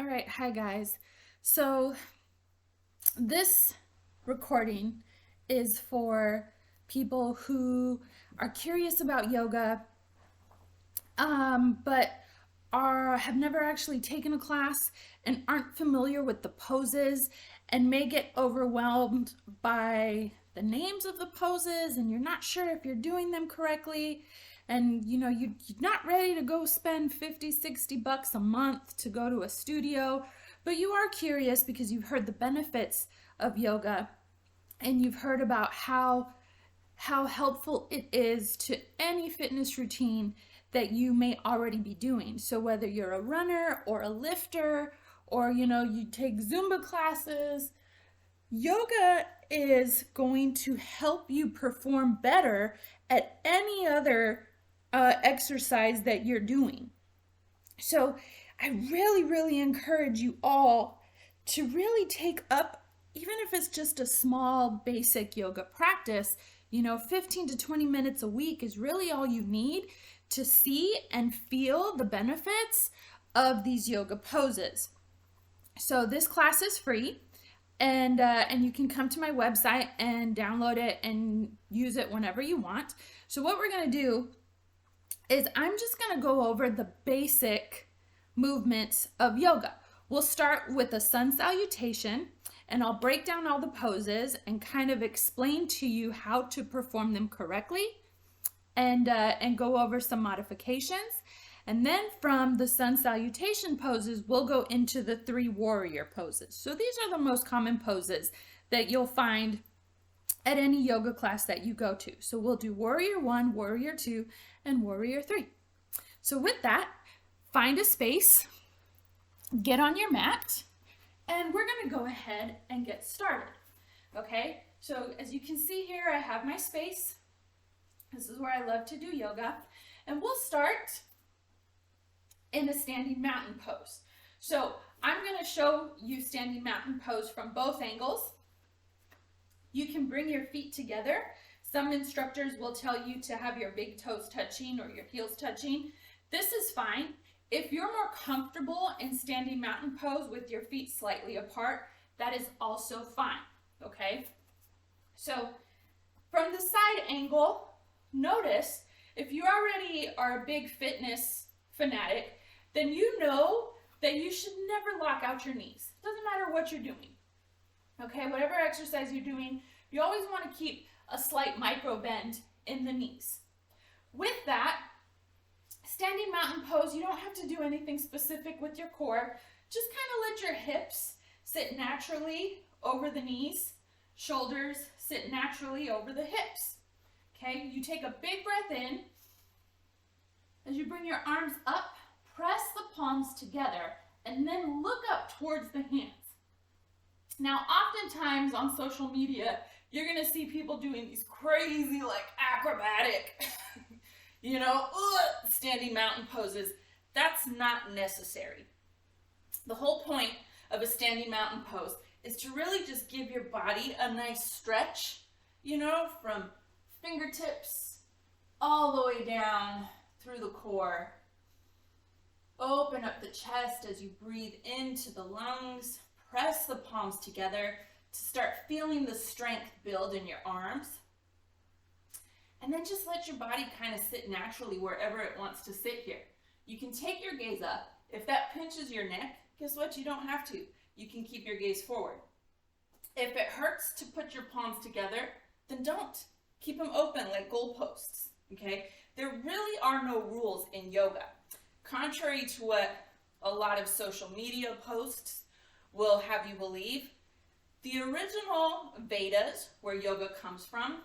right, hi guys. So this recording is for people who are curious about yoga, but have never actually taken a class and aren't familiar with the poses and may get overwhelmed by the names of the poses and you're not sure if you're doing them correctly and you're not ready to go spend 50, 60 bucks a month to go to a studio, but you are curious because you've heard the benefits of yoga and you've heard about how helpful it is to any fitness routine that you may already be doing. So whether you're a runner or a lifter or you take Zumba classes, yoga is going to help you perform better at any other exercise that you're doing. So I really encourage you all to really take up, even if it's just a small basic yoga practice, 15 to 20 minutes a week is really all you need to see and feel the benefits of these yoga poses. So this class is free, and you can come to my website and download it and use it whenever you want. So what we're going to do is I'm just going to go over the basic movements of yoga. We'll start with a sun salutation, and I'll break down all the poses and kind of explain to you how to perform them correctly and go over some modifications. And then from the sun salutation poses, we'll go into the 3 warrior poses. So these are the most common poses that you'll find at any yoga class that you go to. So we'll do warrior 1, warrior 2, and warrior 3. So with that, find a space, get on your mat, and we're going to go ahead and get started. Okay, so as you can see here, I have my space. This is where I love to do yoga. And we'll start in a standing mountain pose. So I'm going to show you standing mountain pose from both angles. You can bring your feet together. Some instructors will tell you to have your big toes touching or your heels touching. This is fine. If you're more comfortable in standing mountain pose with your feet slightly apart, that is also fine, okay? So from the side angle, notice if you already are a big fitness fanatic, then you know that you should never lock out your knees. Doesn't matter what you're doing, okay? Whatever exercise you're doing, you always want to keep a slight micro bend in the knees. With that, standing mountain pose, you don't have to do anything specific with your core. Just kind of let your hips sit naturally over the knees, shoulders sit naturally over the hips. Okay, you take a big breath in. As you bring your arms up, press the palms together and then look up towards the hands. Now, oftentimes on social media, you're going to see people doing these crazy, like acrobatic, standing mountain poses. That's not necessary. The whole point of a standing mountain pose is to really just give your body a nice stretch, from fingertips all the way down through the core. Open up the chest as you breathe into the lungs. Press the palms together to start feeling the strength build in your arms. And then just let your body kind of sit naturally wherever it wants to sit here. You can take your gaze up. If that pinches your neck, guess what? You don't have to. You can keep your gaze forward. If it hurts to put your palms together, then don't. Keep them open like goalposts, okay? There really are no rules in yoga. Contrary to what a lot of social media posts will have you believe, the original Vedas, where yoga comes from,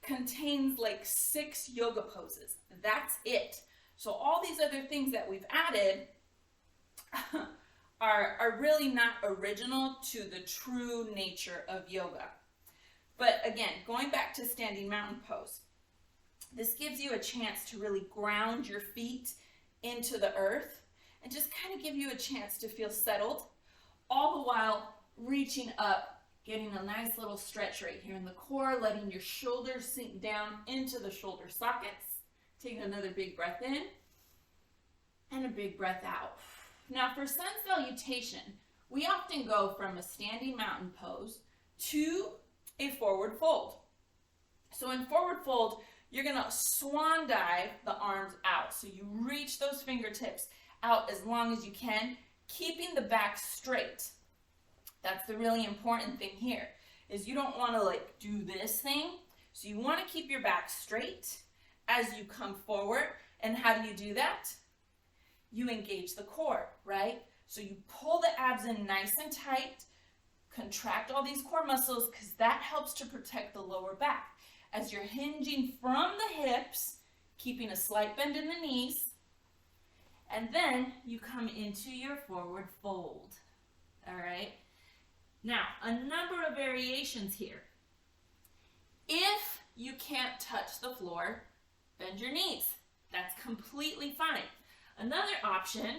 contains like 6 yoga poses. That's it. So all these other things that we've added are really not original to the true nature of yoga. But again, going back to standing mountain pose, this gives you a chance to really ground your feet into the earth and just kind of give you a chance to feel settled, all the while reaching up, getting a nice little stretch right here in the core, letting your shoulders sink down into the shoulder sockets. Taking another big breath in and a big breath out. Now for sun salutation, we often go from a standing mountain pose to a forward fold. So in forward fold, you're going to swan dive the arms out. So you reach those fingertips out as long as you can, keeping the back straight. That's the really important thing here, is you don't want to like do this thing. So you want to keep your back straight as you come forward. And how do you do that? You engage the core, right? So you pull the abs in nice and tight, contract all these core muscles because that helps to protect the lower back. As you're hinging from the hips, keeping a slight bend in the knees, and then you come into your forward fold, all right? Now, a number of variations here. If you can't touch the floor, bend your knees. That's completely fine. Another option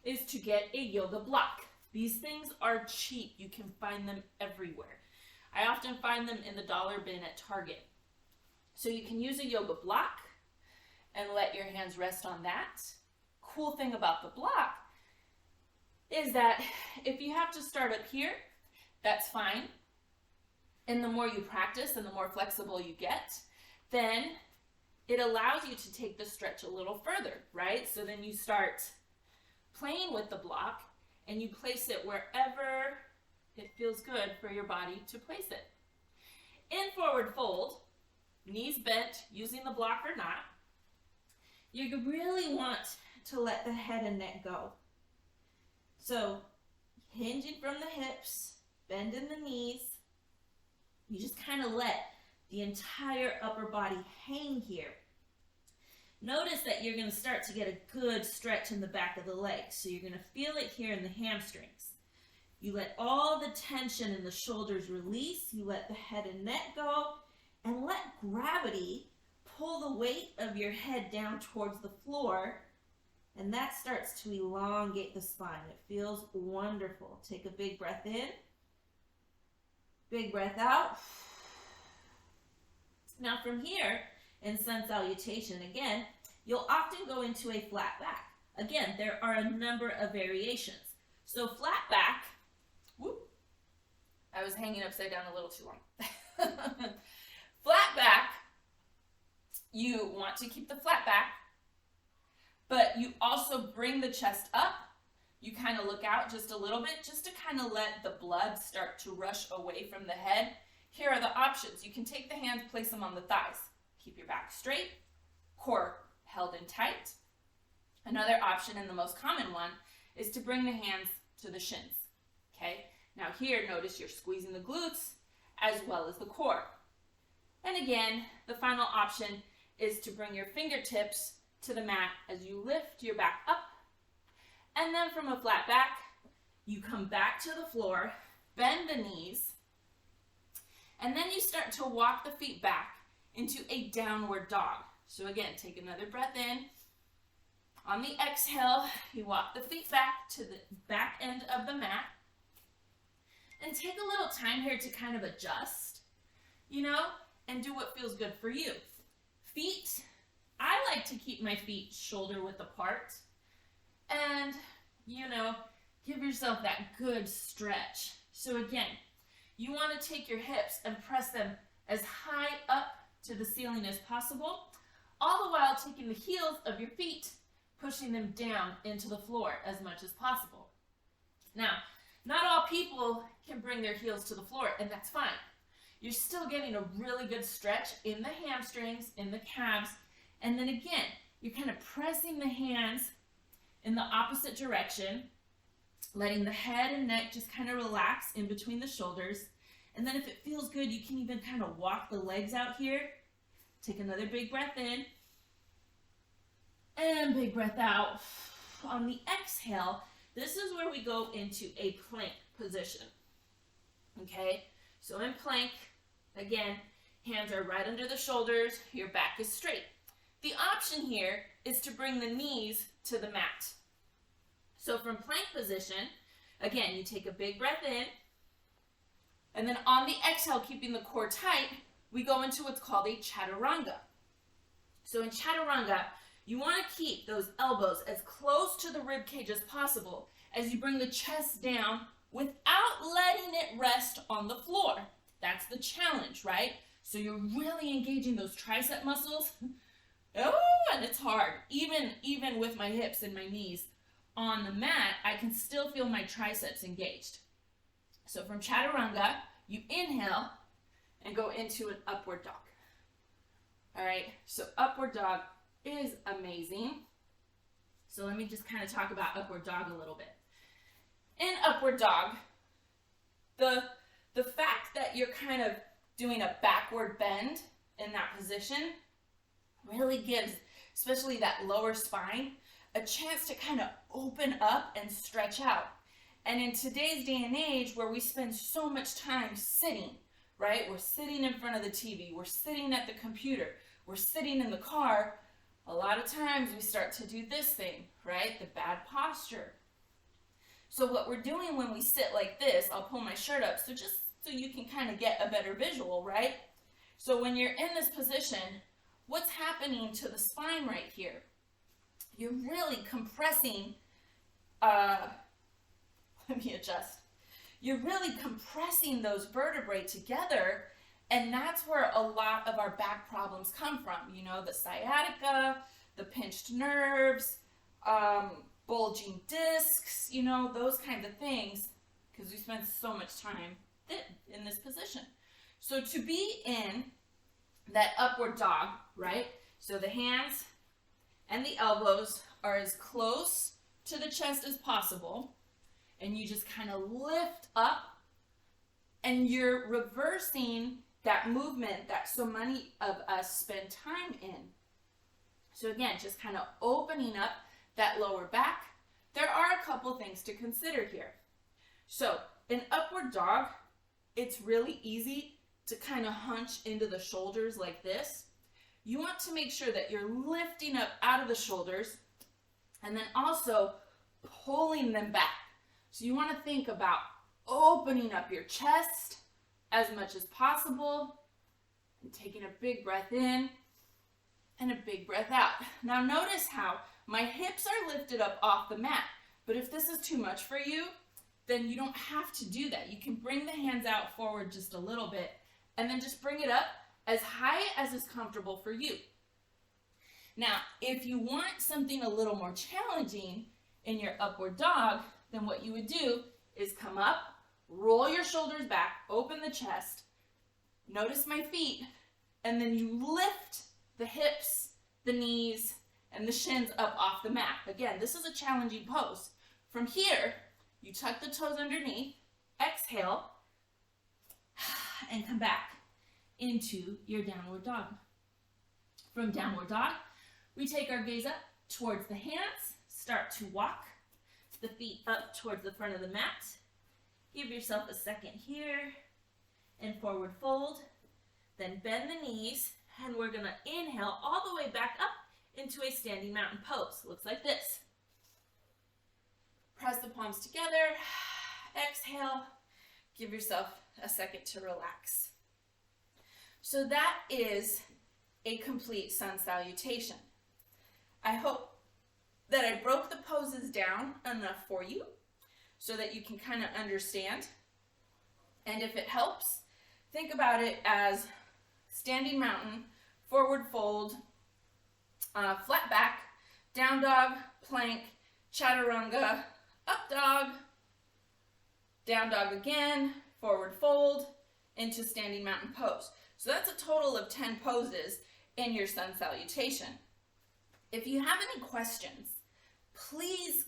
is to get a yoga block. These things are cheap. You can find them everywhere. I often find them in the dollar bin at Target. So you can use a yoga block and let your hands rest on that. Cool thing about the block is that if you have to start up here, that's fine. And the more you practice and the more flexible you get, then it allows you to take the stretch a little further, right? So then you start playing with the block and you place it wherever it feels good for your body to place it. In forward fold, knees bent, using the block or not, you really want to let the head and neck go. So hinging from the hips, bend in the knees, you just kind of let the entire upper body hang here. Notice that you're going to start to get a good stretch in the back of the legs. So you're going to feel it here in the hamstrings. You let all the tension in the shoulders release. You let the head and neck go. And let gravity pull the weight of your head down towards the floor. And that starts to elongate the spine. It feels wonderful. Take a big breath in. Big breath out. Now from here, in sun salutation, again, you'll often go into a flat back. Again, there are a number of variations. So flat back, whoop, I was hanging upside down a little too long. Flat back, you want to keep the flat back, but you also bring the chest up. You kind of look out just a little bit, just to kind of let the blood start to rush away from the head. Here are the options. You can take the hands, place them on the thighs. Keep your back straight, core held in tight. Another option, and the most common one, is to bring the hands to the shins. Okay? Now here, notice you're squeezing the glutes as well as the core. And again, the final option is to bring your fingertips to the mat as you lift your back up. And then from a flat back, you come back to the floor, bend the knees, and then you start to walk the feet back into a downward dog. So again, take another breath in. On the exhale, you walk the feet back to the back end of the mat. And take a little time here to kind of adjust, and do what feels good for you. Feet, I like to keep my feet shoulder width apart. And, give yourself that good stretch. So again, you want to take your hips and press them as high up to the ceiling as possible, all the while taking the heels of your feet, pushing them down into the floor as much as possible. Now, not all people can bring their heels to the floor, and that's fine. You're still getting a really good stretch in the hamstrings, in the calves, and then again, you're kind of pressing the hands in the opposite direction, letting the head and neck just kind of relax in between the shoulders. And then if it feels good, you can even kind of walk the legs out here. Take another big breath in. And big breath out. On the exhale, this is where we go into a plank position. Okay? So in plank, again, hands are right under the shoulders. Your back is straight. The option here is to bring the knees to the mat. So from plank position, again, you take a big breath in, and then on the exhale, keeping the core tight, we go into what's called a chaturanga. So in chaturanga, You want to keep those elbows as close to the rib cage as possible as you bring the chest down without letting it rest on the floor. That's the challenge, right? So you're really engaging those tricep muscles. Oh, and it's hard. Even with my hips and my knees on the mat, I can still feel my triceps engaged. So from chaturanga, you inhale and go into an upward dog. All right, so upward dog is amazing. So let me just kind of talk about upward dog a little bit. In upward dog, the fact that you're kind of doing a backward bend in that position really gives, especially that lower spine, a chance to kind of open up and stretch out. And in today's day and age where we spend so much time sitting, right? We're sitting in front of the TV, we're sitting at the computer, we're sitting in the car, a lot of times we start to do this thing, right? The bad posture. So what we're doing when we sit like this, I'll pull my shirt up so just so you can kind of get a better visual, right? So when you're in this position, what's happening to the spine right here? You're really compressing, let me adjust. You're really compressing those vertebrae together, and that's where a lot of our back problems come from. You know, the sciatica, the pinched nerves, bulging discs, you know, those kinds of things, because we spend so much time in this position. So to be in that upward dog, right? So the hands and the elbows are as close to the chest as possible, and you just kind of lift up, and you're reversing that movement that so many of us spend time in. So again, just kind of opening up that lower back. There are a couple things to consider here. So in upward dog, it's really easy to kind of hunch into the shoulders like this. You want to make sure that you're lifting up out of the shoulders and then also pulling them back. So you want to think about opening up your chest as much as possible and taking a big breath in and a big breath out. Now notice how my hips are lifted up off the mat, but if this is too much for you, then you don't have to do that. You can bring the hands out forward just a little bit and then just bring it up as high as is comfortable for you. Now, if you want something a little more challenging in your upward dog, then what you would do is come up, roll your shoulders back, open the chest, notice my feet, and then you lift the hips, the knees, and the shins up off the mat. Again, this is a challenging pose. From here, you tuck the toes underneath, exhale, and come back into your downward dog. From downward dog, we take our gaze up towards the hands, start to walk the feet up towards the front of the mat. Give yourself a second here, and forward fold. Then bend the knees, and we're gonna inhale all the way back up into a standing mountain pose. Looks like this. Press the palms together, exhale, give yourself a second to relax. So that is a complete sun salutation. I hope that I broke the poses down enough for you so that you can kind of understand. And if it helps, think about it as standing mountain, forward fold, flat back, down dog, plank, chaturanga, up dog, down dog again, forward fold, into standing mountain pose. So that's a total of 10 poses in your sun salutation. If you have any questions, please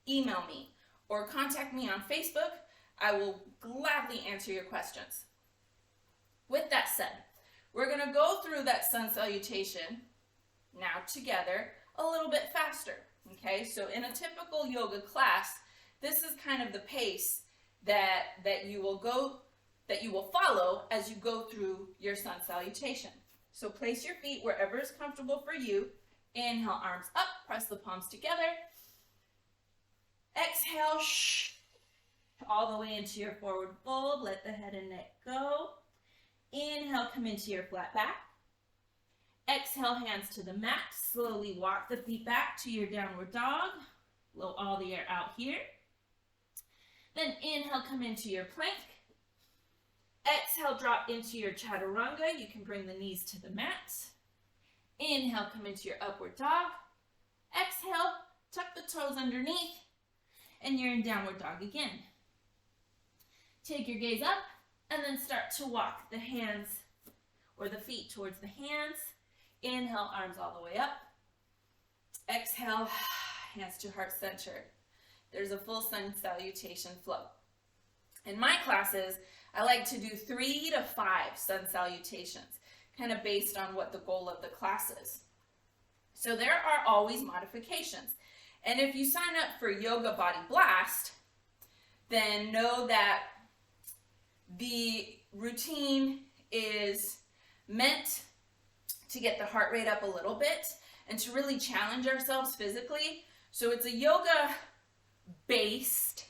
email me or contact me on Facebook. I will gladly answer your questions. With that said, we're going to go through that sun salutation now together a little bit faster. Okay, so in a typical yoga class, this is kind of the pace that you will follow as you go through your sun salutation. So place your feet wherever is comfortable for you. Inhale, arms up, press the palms together. Exhale, all the way into your forward fold. Let the head and neck go. Inhale, come into your flat back. Exhale, hands to the mat. Slowly walk the feet back to your downward dog. Blow all the air out here. Then inhale, come into your plank. Exhale, drop into your chaturanga. You can bring the knees to the mat. Inhale, come into your upward dog. Exhale, tuck the toes underneath, and you're in downward dog again. Take your gaze up, and then start to walk the hands or the feet towards the hands. Inhale, arms all the way up. Exhale, hands to heart center. There's a full sun salutation flow. In my classes, I like to do 3 to 5 sun salutations, kind of based on what the goal of the class is. So there are always modifications. And if you sign up for Yoga Body Blast, then know that the routine is meant to get the heart rate up a little bit and to really challenge ourselves physically. So it's a yoga-based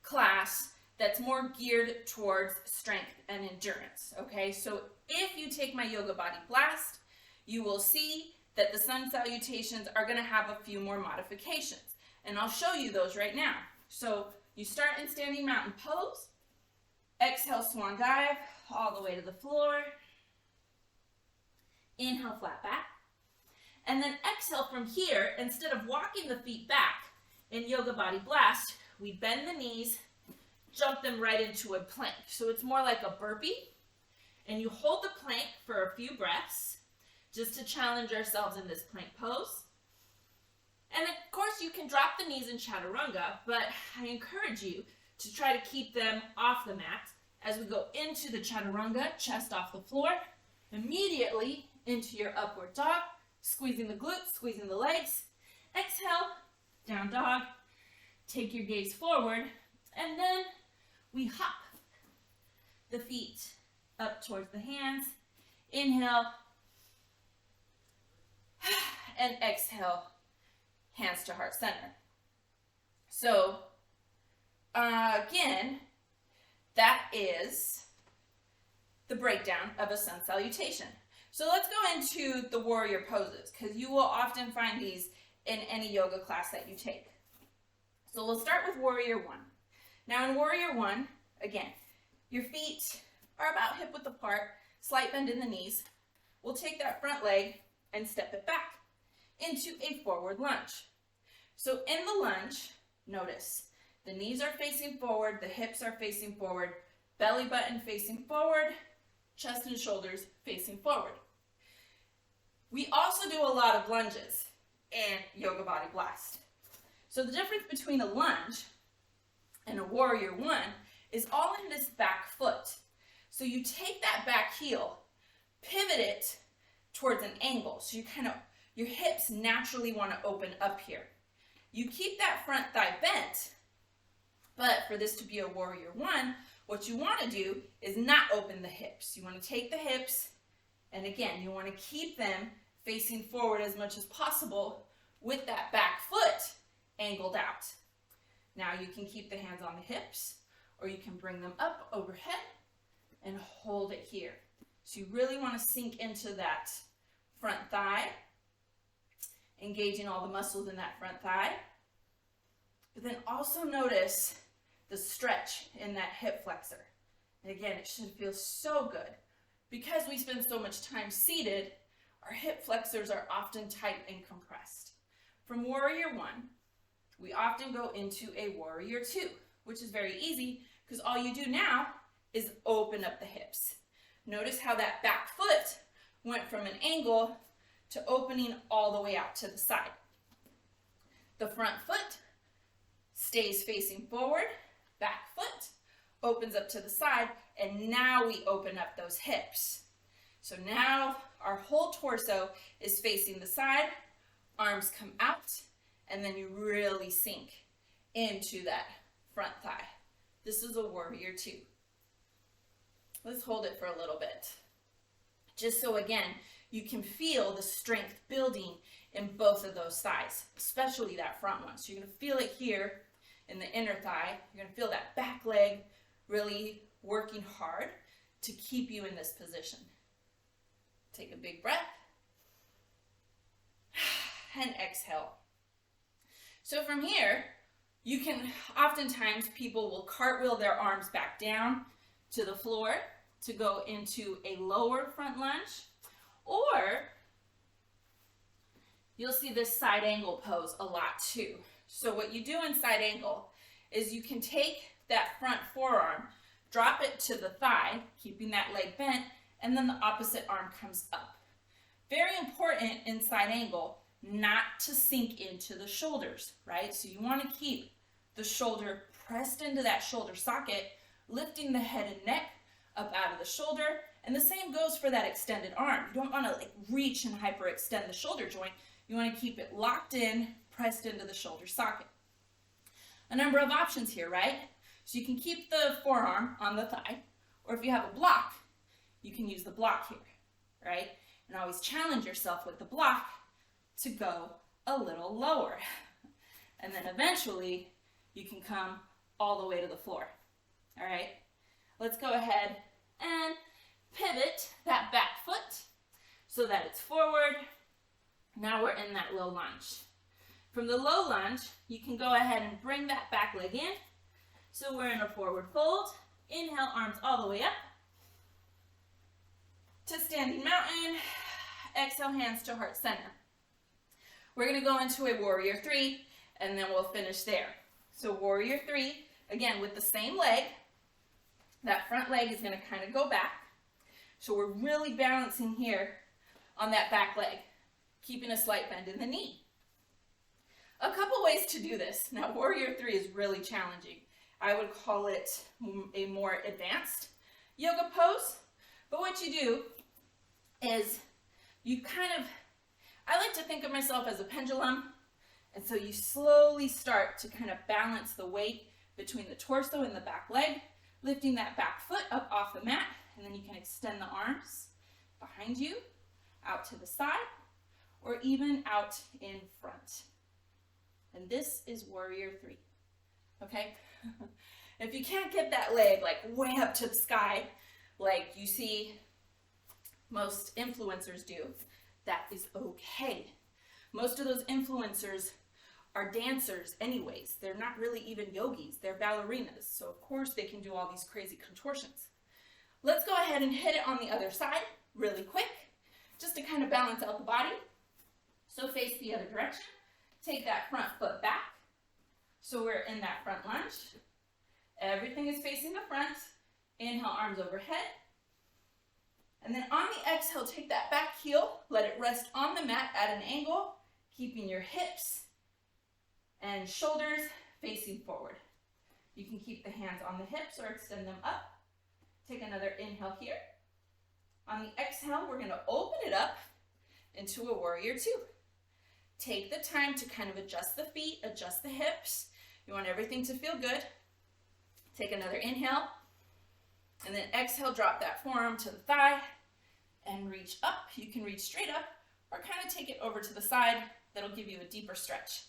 class that's more geared towards strength and endurance, okay? So if you take my Yoga Body Blast, you will see that the sun salutations are gonna have a few more modifications. And I'll show you those right now. So you start in standing mountain pose. Exhale, swan dive, all the way to the floor. Inhale, flat back. And then exhale from here, instead of walking the feet back in Yoga Body Blast, we bend the knees, jump them right into a plank. So it's more like a burpee. And you hold the plank for a few breaths, just to challenge ourselves in this plank pose. And of course you can drop the knees in chaturanga, but I encourage you to try to keep them off the mat as we go into the chaturanga, chest off the floor, immediately into your upward dog, squeezing the glutes, squeezing the legs. Exhale, down dog, take your gaze forward, and then we hop the feet up towards the hands. Inhale, and exhale, hands to heart center. So again, that is the breakdown of a sun salutation. So let's go into the warrior poses, because you will often find these in any yoga class that you take. So we'll start with warrior 1. Now in warrior 1, again, your feet are about hip width apart, slight bend in the knees. We'll take that front leg and step it back into a forward lunge. So in the lunge, notice the knees are facing forward, the hips are facing forward, belly button facing forward, chest and shoulders facing forward. We also do a lot of lunges in Yoga Body Blast. So the difference between a lunge and a warrior 1 is all in this back foot. So you take that back heel, pivot it towards an angle. So your hips naturally want to open up here. You keep that front thigh bent, but for this to be a warrior 1, what you want to do is not open the hips. You want to take the hips, and again, you want to keep them facing forward as much as possible with that back foot angled out. Now you can keep the hands on the hips, or you can bring them up overhead and hold it here. So you really want to sink into that front thigh, engaging all the muscles in that front thigh. But then also notice the stretch in that hip flexor. And again, it should feel so good. Because we spend so much time seated, our hip flexors are often tight and compressed. From warrior 1, we often go into a warrior 2, which is very easy because all you do now is open up the hips. Notice how that back foot went from an angle to opening all the way out to the side. The front foot stays facing forward, back foot opens up to the side, and now we open up those hips. So now our whole torso is facing the side, arms come out, and then you really sink into that front thigh. This is a warrior 2. Let's hold it for a little bit. Just so again, you can feel the strength building in both of those thighs, especially that front one. So you're gonna feel it here in the inner thigh. You're gonna feel that back leg really working hard to keep you in this position. Take a big breath. and exhale. So from here, you can, oftentimes people will cartwheel their arms back down to the floor to go into a lower front lunge, or you'll see this side angle pose a lot too. So what you do in side angle is you can take that front forearm, drop it to the thigh, keeping that leg bent, and then the opposite arm comes up. Very important in side angle not to sink into the shoulders, right? So you want to keep the shoulder pressed into that shoulder socket, lifting the head and neck up out of the shoulder. And the same goes for that extended arm. You don't want to reach and hyperextend the shoulder joint. You want to keep it locked in, pressed into the shoulder socket. A number of options here, right? So you can keep the forearm on the thigh, or if you have a block, you can use the block here, right? And always challenge yourself with the block to go a little lower. And then eventually you can come all the way to the floor. All right, let's go ahead and pivot that back foot so that it's forward. Now we're in that low lunge. From the low lunge, you can go ahead and bring that back leg in. So we're in a forward fold. Inhale, arms all the way up to standing mountain. Exhale, hands to heart center. We're going to go into a warrior three, and then we'll finish there. So warrior three, again with the same leg. That front leg is going to kind of go back. So we're really balancing here on that back leg, keeping a slight bend in the knee. A couple ways to do this. Now warrior three is really challenging. I would call it a more advanced yoga pose. But what you do is you I like to think of myself as a pendulum. And so you slowly start to kind of balance the weight between the torso and the back leg, lifting that back foot up off the mat. And then you can extend the arms behind you, out to the side, or even out in front. And this is warrior three, okay? If you can't get that leg way up to the sky, like you see most influencers do, that is okay. Most of those influencers are dancers anyways. They're not really even yogis, they're ballerinas. So of course they can do all these crazy contortions. Let's go ahead and hit it on the other side really quick, just to kind of balance out the body. So face the other direction. Take that front foot back. So we're in that front lunge. Everything is facing the front. Inhale, arms overhead. And then on the exhale, take that back heel, let it rest on the mat at an angle, keeping your hips and shoulders facing forward. You can keep the hands on the hips or extend them up. Take another inhale here. On the exhale, we're going to open it up into a warrior two. Take the time to kind of adjust the feet, adjust the hips. You want everything to feel good. Take another inhale. And then exhale, drop that forearm to the thigh and reach up. You can reach straight up or kind of take it over to the side. That'll give you a deeper stretch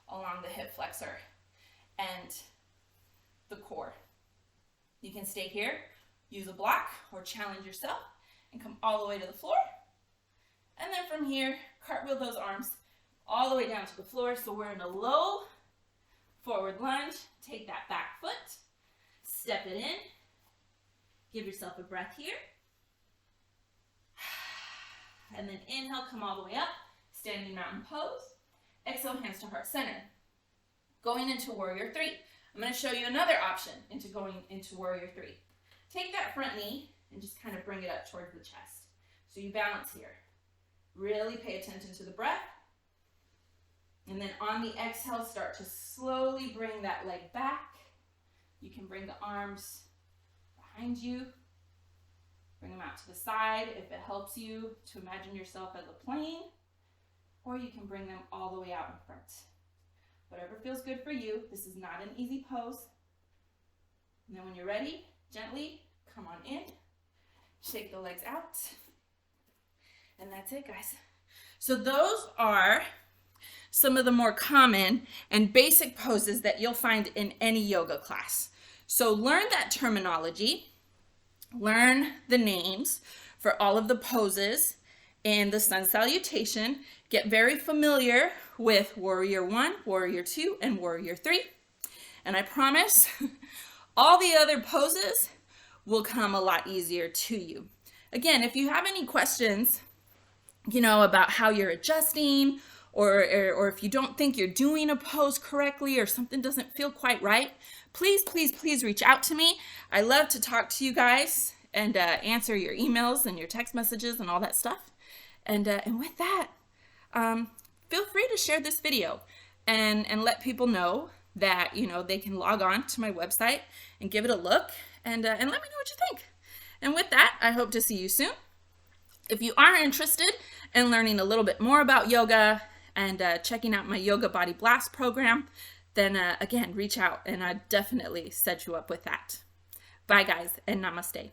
along the hip flexor and the core. You can stay here, use a block, or challenge yourself and come all the way to the floor. And then from here, cartwheel those arms all the way down to the floor. So we're in a low forward lunge. Take that back foot, step it in. Give yourself a breath here. And then inhale, come all the way up, standing mountain pose. Exhale, hands to heart center. Going into warrior three. I'm going to show you another option into going into warrior three. Take that front knee and just kind of bring it up towards the chest. So you balance here. Really pay attention to the breath. And then on the exhale, start to slowly bring that leg back. You can bring the arms behind you. Bring them out to the side if it helps you to imagine yourself as a plane, or you can bring them all the way out in front. Whatever feels good for you. This is not an easy pose. And then when you're ready, gently come on in, shake the legs out, and that's it, guys. So those are some of the more common and basic poses that you'll find in any yoga class. So learn that terminology, learn the names for all of the poses in the sun salutation, get very familiar with Warrior 1, Warrior 2, and Warrior 3. And I promise all the other poses will come a lot easier to you. Again, if you have any questions, about how you're adjusting, or if you don't think you're doing a pose correctly or something doesn't feel quite right, please reach out to me. I love to talk to you guys and answer your emails and your text messages and all that stuff. And with that, feel free to share this video and let people know that they can log on to my website and give it a look and let me know what you think. And with that, I hope to see you soon. If you are interested in learning a little bit more about yoga and checking out my Yoga Body Blast program, then again, reach out and I'd definitely set you up with that. Bye guys, and namaste.